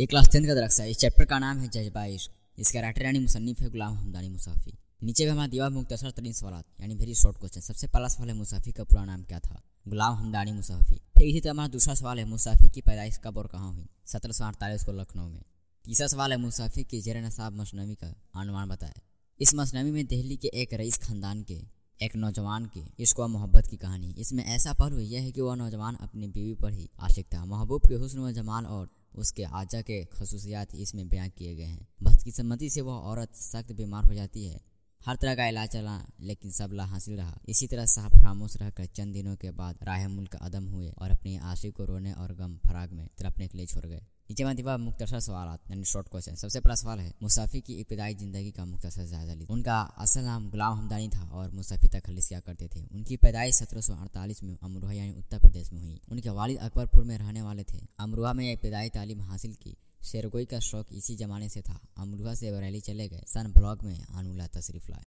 एक क्लास 10 का दरख्त है। इस चैप्टर का नाम है जज्बा इश्क। इसका राइटर यानी मुसन्निफ है गुलाम हमदानी मुसाफी। नीचे में हमारा दिया मुख्तसर तरीन सवाल यानी वेरी शॉर्ट क्वेश्चन। सबसे पहला सवाल है मुसाफी का पूरा नाम क्या था? गुलाम हमदानी मुसाफी। ठीक इसी तरह हमारा दूसरा सवाल है मुसाफी की पैदाइश कब और कहाँ हुई? 1748 को लखनऊ में। तीसरा सवाल है मुसाफी की जेर नसाब मसनवी का अनुमान बताए। इस मसनवी में दिल्ली के एक रईस खानदान के एक नौजवान के इश्क व मोहब्बत की कहानी। इसमें ऐसा पहलू यह है कि वह नौजवान अपनी बीवी पर ही आशिक था। महबूब के हुस्न व जमाल और उसके आजा के खसूसियात इसमें बयां किए गए हैं। बदकिस्मती से वह औरत सख्त बीमार हो जाती है। हर तरह का इलाज चला लेकिन सब ला हासिल रहा। इसी तरह साहब खामोश रहकर चंद दिनों के बाद राह मुल्क अदम हुए और अपनी आशिक को रोने और गम फराग में तड़पने के लिए छोड़ गए। नीचे में दिया मुख्तसर सवालात यानी शॉर्ट क्वेश्चन। सबसे पहला सवाल है मुसाफी की इब्तिदाई जिंदगी का मुख्तसर जायजा लीजिए। उनका असल नाम गुलाम हमदानी था और मुसाफी तखल्लुस किया करते थे। उनकी पैदाइश 1748 में अमरोहा यानी उत्तर प्रदेश में हुई। उनके वालिद अकबरपुर में रहने वाले थे। अमरोहा में इब्तिदाई तालीम हासिल की। शेरगोई का शौक इसी जमाने से था। अमरोहा से बरेली चले गए। सन ब्लॉक में अनुला तशरीफ लाए।